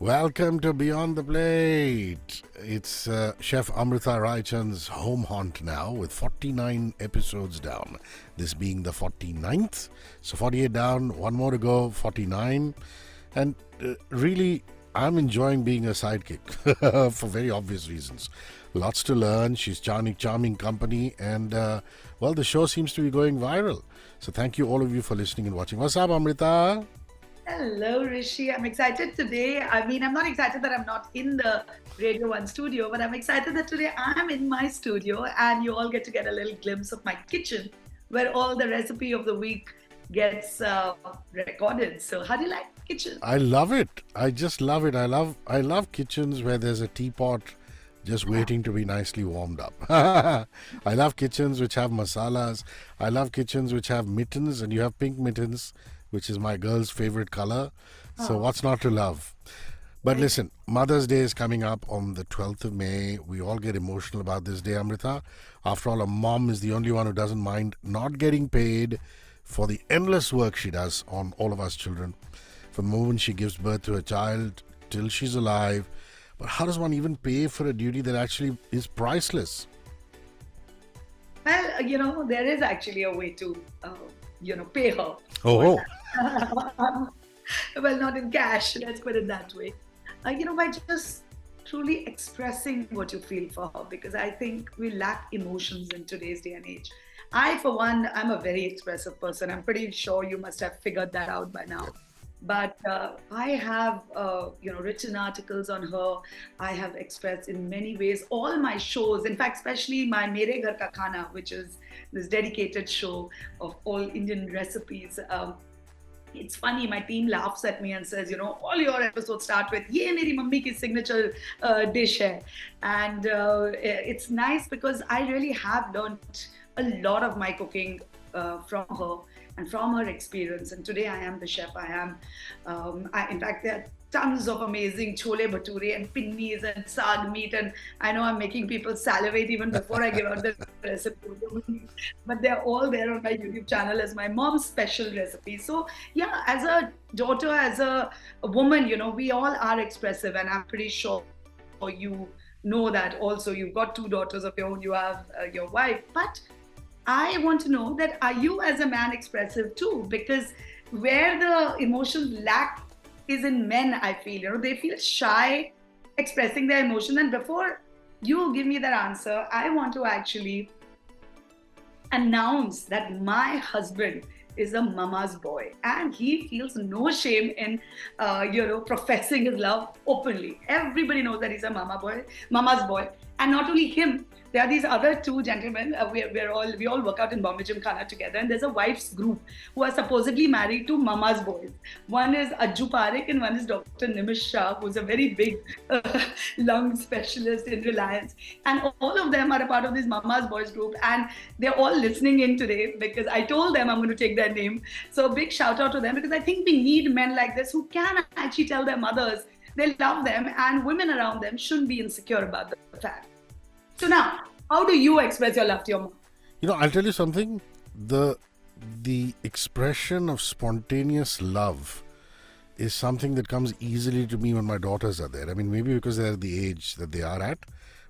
Welcome to Beyond the Plate. It's Chef Amrita Raichand's home haunt now with 49 episodes down. This being the 49th. So 48 down, one more to go, 49. And really, I'm enjoying being a sidekick for very obvious reasons. Lots to learn. She's charming company. And, the show seems to be going viral. So thank you all of you for listening and watching. What's up, Amrita? Hello, Rishi. I'm excited today. I'm not excited that I'm not in the Radio 1 studio, but I'm excited that today I'm in my studio and you all get a little glimpse of my kitchen where all the recipe of the week gets recorded. So, how do you like kitchen? I love it. I just love it. I love kitchens where there's a teapot just waiting to be nicely warmed up. I love kitchens which have masalas. I love kitchens which have mittens, and you have pink mittens, which is my girl's favorite color. So what's not to love? But listen, Mother's Day is coming up on the 12th of May. We all get emotional about this day, Amrita. After all, a mom is the only one who doesn't mind not getting paid for the endless work she does on all of us children. From the moment she gives birth to a child till she's alive. But how does one even pay for a duty that actually is priceless? Well, there is actually a way to, pay her. Oh, Well, not in cash, let's put it that way. By just truly expressing what you feel for her, because I think we lack emotions in today's day and age. I, for one, I'm a very expressive person. I'm pretty sure you must have figured that out by now. But I have, written articles on her. I have expressed in many ways all my shows. In fact, especially my Mere Ghar Ka Khana, which is this dedicated show of all Indian recipes. It's funny, my team laughs at me and says, all your episodes start with, "Ye meri mummy ki signature dish hai." And it's nice because I really have learned a lot of my cooking from her and from her experience. And today I am the chef. In fact, there are tons of amazing chole bhature and pinnis and saag meat. And I know I'm making people salivate even before I give out the recipe. But they're all there on my YouTube channel as my mom's special recipe. So yeah, as a daughter, as a woman, we all are expressive. And I'm pretty sure you know that also. You've got two daughters of your own. You have your wife. But I want to know that, are you as a man expressive too? Because where the emotions lack is in men, I feel. They feel shy expressing their emotion. And before you give me that answer, I want to actually announce that my husband is a mama's boy and he feels no shame in professing his love openly. Everybody knows that he's a mama's boy. And not only him, there are these other two gentlemen. We all work out in Bombay Gym Khana together, and there's a wives group who are supposedly married to mama's boys. One is Ajju Parekh and one is Dr. Nimish Shah, who's a very big lung specialist in Reliance. And all of them are a part of this mama's boys group, and they're all listening in today because I told them I'm going to take their name. So big shout out to them, because I think we need men like this who can actually tell their mothers they love them, and women around them shouldn't be insecure about the fact. So now, how do you express your love to your mom? I'll tell you something. The expression of spontaneous love is something that comes easily to me when my daughters are there. I mean, maybe because they're at the age that they are at,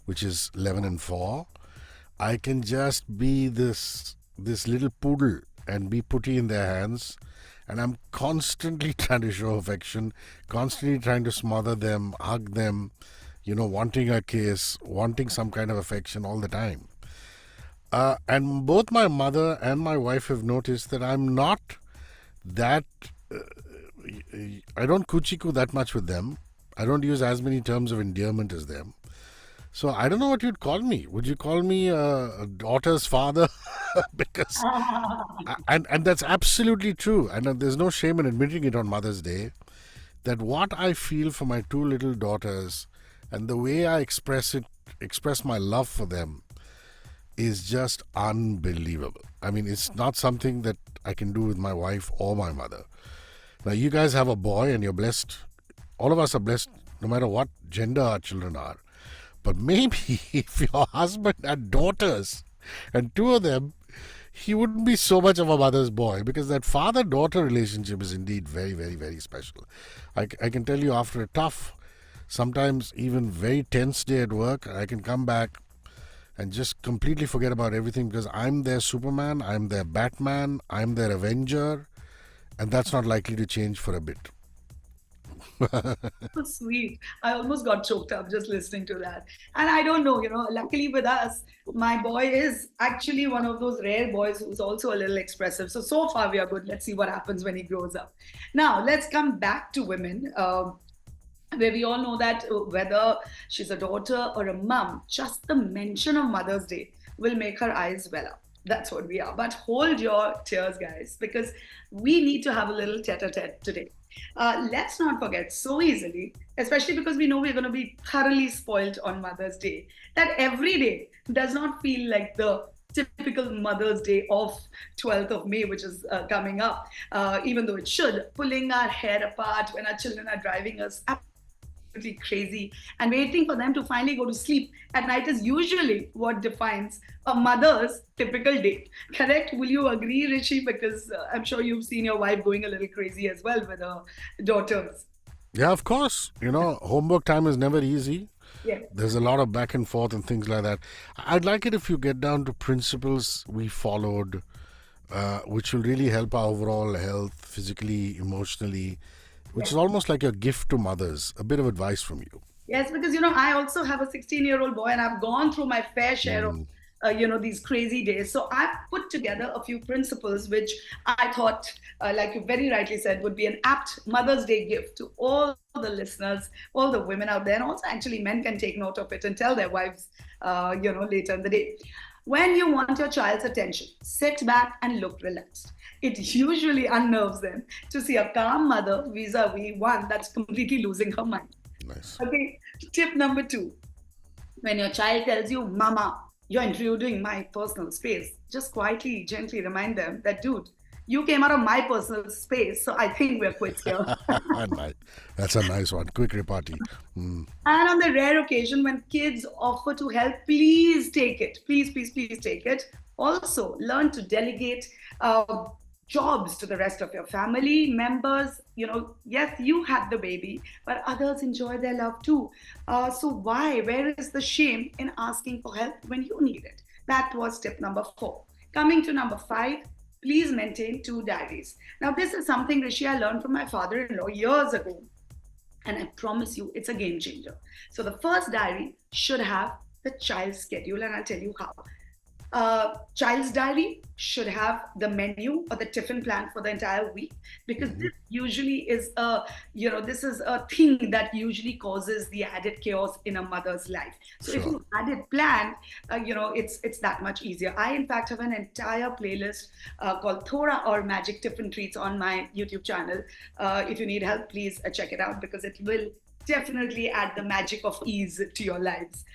which is 11 and 4. I can just be this little poodle and be putty in their hands. And I'm constantly trying to show affection, constantly trying to smother them, hug them, wanting a kiss, wanting some kind of affection all the time. And both my mother and my wife have noticed that I'm not that, I don't kuchiku that much with them. I don't use as many terms of endearment as them. So I don't know what you'd call me. Would you call me a daughter's father? Because and that's absolutely true. And there's no shame in admitting it on Mother's Day, that what I feel for my two little daughters and the way I express my love for them is just unbelievable. I mean, it's not something that I can do with my wife or my mother. Now, you guys have a boy and you're blessed. All of us are blessed no matter what gender our children are. But maybe if your husband had daughters and two of them, he wouldn't be so much of a mother's boy, because that father-daughter relationship is indeed very, very, very special. I can tell you, after a tough Sometimes, even very tense day at work, I can come back and just completely forget about everything because I'm their Superman, I'm their Batman, I'm their Avenger, and that's not likely to change for a bit. So sweet. I almost got choked up just listening to that. And I don't know, luckily with us, my boy is actually one of those rare boys who's also a little expressive. So far we are good. Let's see what happens when he grows up. Now, let's come back to women. Where we all know that whether she's a daughter or a mom, just the mention of Mother's Day will make her eyes well up. That's what we are. But hold your tears, guys, because we need to have a little tete a tete today. Let's not forget so easily, especially because we know we're going to be thoroughly spoiled on Mother's Day, that every day does not feel like the typical Mother's Day of 12th of May, which is coming up, even though it should, pulling our hair apart when our children are driving us absolutely crazy and waiting for them to finally go to sleep at night is usually what defines a mother's typical day. Correct? Will you agree, Rishi? Because I'm sure you've seen your wife going a little crazy as well with her daughters. Yeah, of course. Homework time is never easy. Yeah. There's a lot of back and forth and things like that. I'd like it if you get down to principles we followed, which will really help our overall health, physically, emotionally, which is Yes. almost like a gift to mothers. A bit of advice from you. Yes, because I also have a 16-year-old boy, and I've gone through my fair share of Mm, these crazy days. So I've put together a few principles which I thought, like you very rightly said, would be an apt Mother's Day gift to all the listeners, all the women out there, and also actually men can take note of it and tell their wives, later in the day. When you want your child's attention, sit back and look relaxed. It usually unnerves them to see a calm mother vis-a-vis one that's completely losing her mind. nice. Okay, tip number two, when your child tells you, Mama, you're intruding my personal space, just quietly, gently remind them that, dude, you came out of my personal space, so I think we're quits here. Nice. That's a nice one. Quick repartee. Mm, And on the rare occasion when kids offer to help, please take it. Please, please, please take it. Also, learn to delegate jobs to the rest of your family members. Yes, you had the baby, but others enjoy their love too. So, why? Where is the shame in asking for help when you need it? That was tip number four. Coming to number five, please maintain two diaries. Now, this is something, Rishi, I learned from my father in law years ago. And I promise you, it's a game changer. So the first diary should have the child's schedule, and I'll tell you how. Child's diary should have the menu or the tiffin plan for the entire week, because mhm. this usually is this is a thing that usually causes the added chaos in a mother's life. So if Sure. you had it planned, it's that much easier. I in fact have an entire playlist called Thora or Magic Tiffin Treats on my YouTube channel. If you need help, please check it out because it will definitely add the magic of ease to your lives.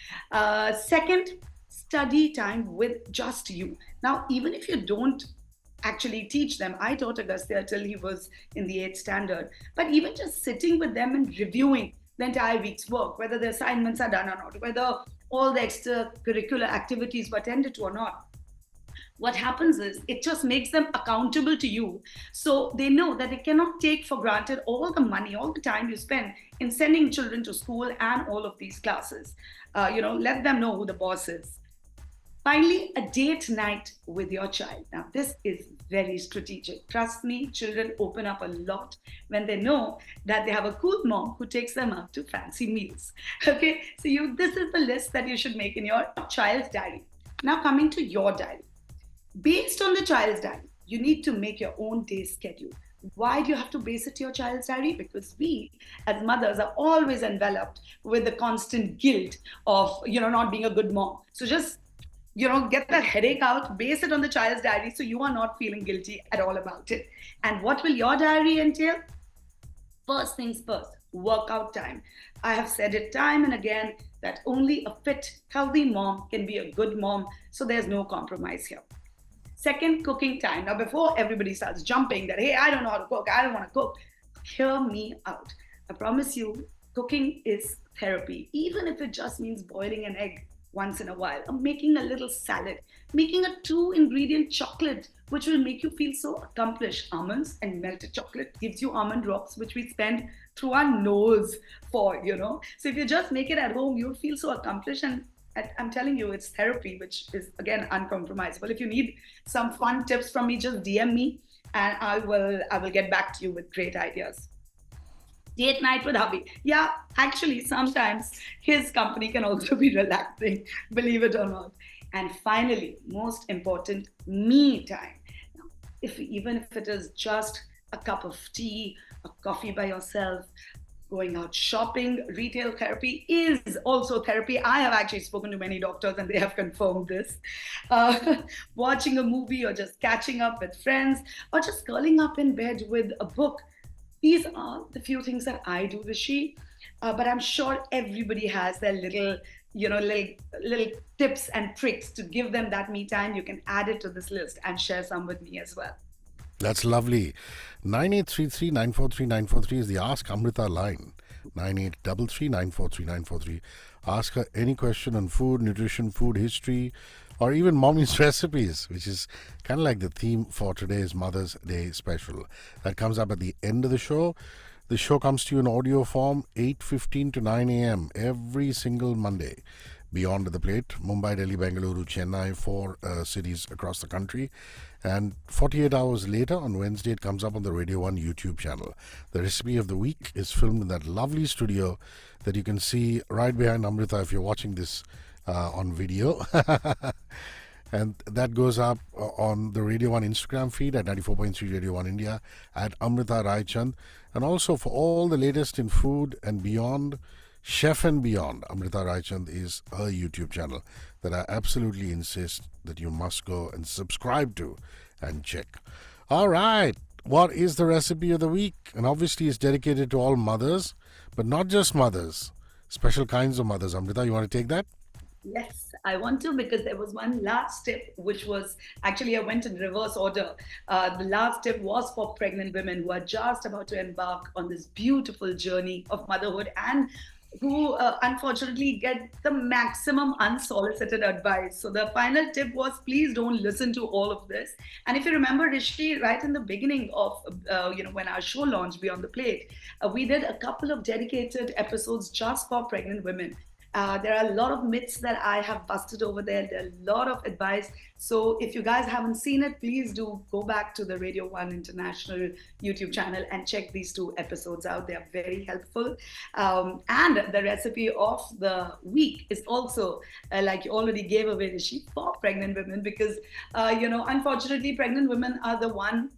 Second, study time with just you. Now, even if you don't actually teach them, I taught Agastya till he was in the eighth standard, but even just sitting with them and reviewing the entire week's work, whether the assignments are done or not, whether all the extracurricular activities were attended to or not, what happens is it just makes them accountable to you, so they know that they cannot take for granted all the money, all the time you spend in sending children to school and all of these classes. Let them know who the boss is. Finally, a date night with your child. Now, this is very strategic. Trust me, children open up a lot when they know that they have a cool mom who takes them out to fancy meals. Okay, so this is the list that you should make in your child's diary. Now, coming to your diary. Based on the child's diary, you need to make your own day schedule. Why do you have to base it to your child's diary? Because we, as mothers, are always enveloped with the constant guilt of, not being a good mom. So just, get that headache out, base it on the child's diary so you are not feeling guilty at all about it. And what will your diary entail? First things first, workout time. I have said it time and again that only a fit, healthy mom can be a good mom. So there's no compromise here. Second, cooking time. Now, before everybody starts jumping that, hey, I don't know how to cook, I don't want to cook, hear me out. I promise you, cooking is therapy, even if it just means boiling an egg. once in a while, or making a little salad, making a two-ingredient chocolate, which will make you feel so accomplished. Almonds and melted chocolate gives you almond drops, which we spend through our nose for. So if you just make it at home, you'll feel so accomplished. And I'm telling you, it's therapy, which is again uncompromisable. If you need some fun tips from me, just DM me, and I will get back to you with great ideas. Date night with hubby. Yeah, actually, sometimes his company can also be relaxing, believe it or not. And finally, most important, me time. Now, if even if it is just a cup of tea, a coffee by yourself, going out shopping, retail therapy is also therapy. I have actually spoken to many doctors and they have confirmed this. Watching a movie or just catching up with friends or just curling up in bed with a book. These are the few things that I do, Rishi. But I'm sure everybody has their little tips and tricks to give them that me time. You can add it to this list and share some with me as well. That's lovely. 9833 is the Ask Amrita line. 9833 Ask her any question on food, nutrition, food history, or even mommy's recipes, which is kind of like the theme for today's Mother's Day special. That comes up at the end of the show. The show comes to you in audio form 8:15 to 9 a.m. every single Monday. Beyond the Plate, Mumbai, Delhi, Bengaluru, Chennai, four cities across the country. And 48 hours later, on Wednesday, it comes up on the Radio 1 YouTube channel. The recipe of the week is filmed in that lovely studio that you can see right behind Amrita if you're watching this on video. And that goes up on the Radio 1 Instagram feed at 94.3 Radio 1 India, at Amrita Raichand. And also for all the latest in food and beyond, Chef and Beyond, Amrita Raichand is her YouTube channel that I absolutely insist that you must go and subscribe to and check. All right, what is the recipe of the week? And obviously it's dedicated to all mothers, but not just mothers, special kinds of mothers. Amrita, you want to take that? Yes, I want to because there was one last tip, which was actually I went in reverse order. The last tip was for pregnant women who are just about to embark on this beautiful journey of motherhood and who unfortunately get the maximum unsolicited advice. So the final tip was please don't listen to all of this. And if you remember, Rishi, right in the beginning of when our show launched Beyond the Plate, we did a couple of dedicated episodes just for pregnant women. There are a lot of myths that I have busted over there. There are a lot of advice. So if you guys haven't seen it, please do go back to the Radio 1 International YouTube channel and check these two episodes out. They are very helpful. And the recipe of the week is also, like you already gave away, Rishi, for pregnant women because, unfortunately, pregnant women are the one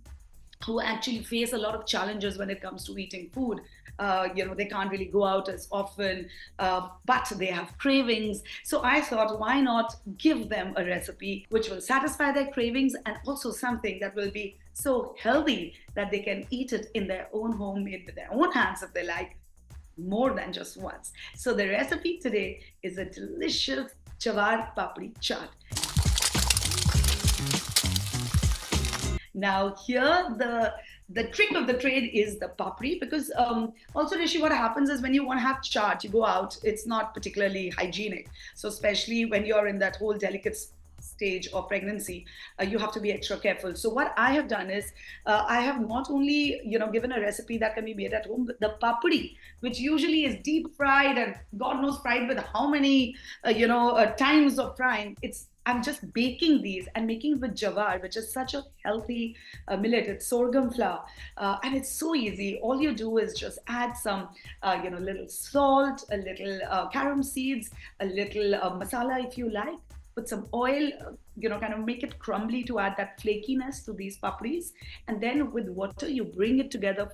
who actually face a lot of challenges when it comes to eating food. They can't really go out as often, but they have cravings. So I thought, why not give them a recipe which will satisfy their cravings and also something that will be so healthy that they can eat it in their own home, made with their own hands if they like, more than just once. So the recipe today is a delicious Jowar Papdi Chaat. Now here the trick of the trade is the papri because also Rishi, what happens is when you want to have chaat, you go out, it's not particularly hygienic. So especially when you're in that whole delicate stage of pregnancy, you have to be extra careful. So what I have done is I have not only given a recipe that can be made at home, but the papri, which usually is deep fried and God knows fried with how many times of frying. I'm just baking these and making with jawar, which is such a healthy millet. It's sorghum flour, and it's so easy. All you do is just add some, little salt, a little carom seeds, a little masala if you like. Put some oil, kind of make it crumbly to add that flakiness to these papris, and then with water you bring it together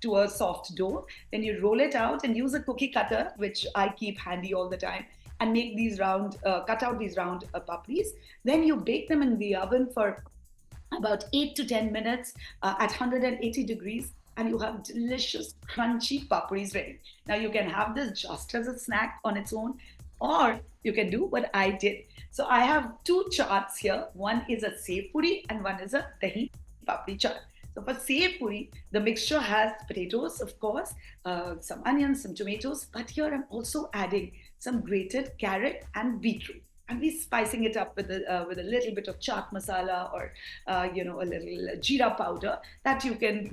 to a soft dough. Then you roll it out and use a cookie cutter, which I keep handy all the time, and make these cut out these round papris. Then you bake them in the oven for about 8 to 10 minutes at 180 degrees, and you have delicious, crunchy papris ready. Now you can have this just as a snack on its own, or you can do what I did. So I have two charts here. One is a sev puri and one is a dahi papri chaat. So for sev puri, the mixture has potatoes, of course, some onions, some tomatoes, but here I'm also adding some grated carrot and beetroot. And we spicing it up with a little bit of chaat masala or a little jeera powder that you can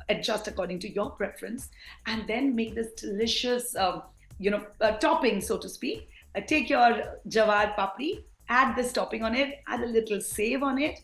adjust according to your preference, and then make this delicious topping, so to speak. Take your Jowar Papdi, add this topping on it, add a little save on it,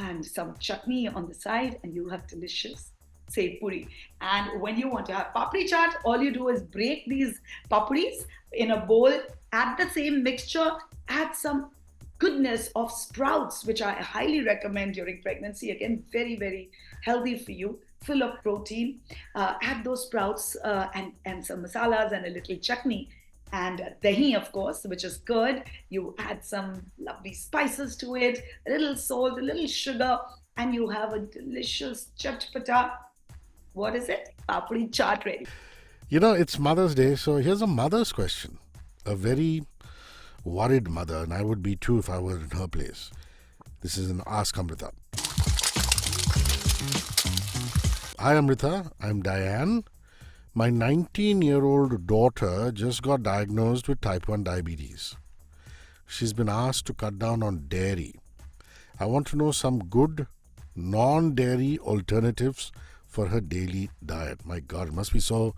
and some chutney on the side, and you have delicious sev puri. And when you want to have papri chaat, all you do is break these papuris in a bowl, add the same mixture, add some goodness of sprouts, which I highly recommend during pregnancy. Again, very, very healthy for you, full of protein. Add those sprouts and some masalas and a little chutney. And dahi, of course, which is good. You add some lovely spices to it, a little salt, a little sugar, and you have a delicious chatpata. What is it? Papri chaat ready. It's Mother's Day, so here's a mother's question. A very worried mother, and I would be too if I were in her place. This is an Ask Amrita. Hi Amrita, I'm Diane. My 19-year-old daughter just got diagnosed with type 1 diabetes. She's been asked to cut down on dairy. I want to know some good non-dairy alternatives for her daily diet. My God, it must be so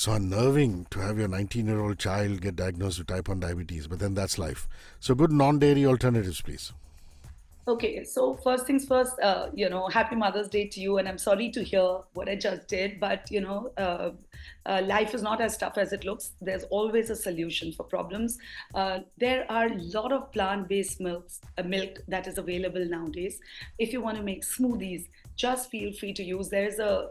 unnerving to have your 19-year-old child get diagnosed with type 1 diabetes, but then that's life. So good non-dairy alternatives, please. Okay, so first things first, happy Mother's Day to you. And I'm sorry to hear what I just did, but life is not as tough as it looks. There's always a solution for problems. There are a lot of plant-based milk that is available nowadays. If you want to make smoothies, just feel free to use. There's a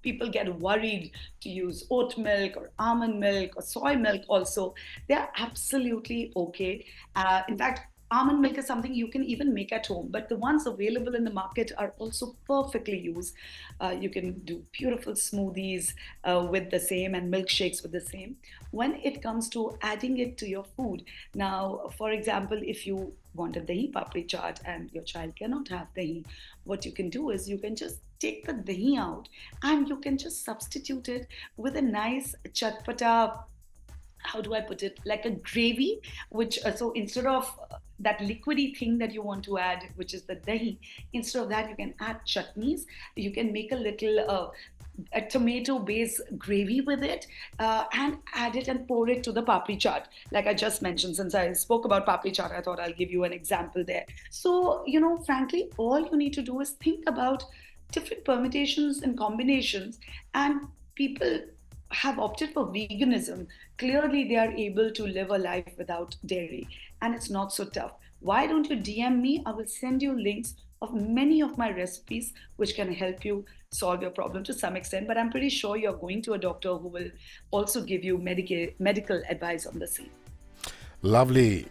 people get worried to use oat milk or almond milk or soy milk also. They're absolutely okay. In fact, almond milk is something you can even make at home, but the ones available in the market are also perfectly used. You can do beautiful smoothies with the same, and milkshakes with the same. When it comes to adding it to your food, now, for example, if you want a dahi papri chaat and your child cannot have dahi, what you can do is you can just take the dahi out and you can just substitute it with a nice chatpata, how do I put it, like a gravy, which so instead of that liquidy thing that you want to add, which is the dahi, instead of that, you can add chutneys. You can make a little a tomato based gravy with it and add it and pour it to the papri chaat. Like I just mentioned, since I spoke about papri chaat, I thought I'll give you an example there. So, frankly, all you need to do is think about different permutations and combinations, and people have opted for veganism. Clearly, they are able to live a life without dairy, and it's not so tough. Why don't you DM me? I will send you links of many of my recipes which can help you solve your problem to some extent. But I'm pretty sure you're going to a doctor who will also give you medical advice on the same. Lovely.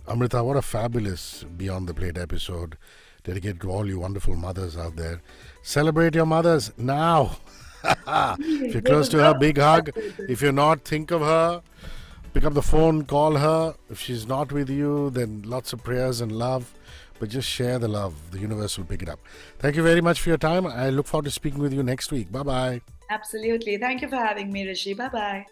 Amrita, what a fabulous Beyond the Plate episode dedicated to all you wonderful mothers out there. Celebrate your mothers now. If you're close to her, big hug. If you're not, think of her. Pick up the phone, call her. If she's not with you, then lots of prayers and love. But just share the love. The universe will pick it up. Thank you very much for your time. I look forward to speaking with you next week. Bye bye. Absolutely. Thank you for having me, Rishi. Bye bye.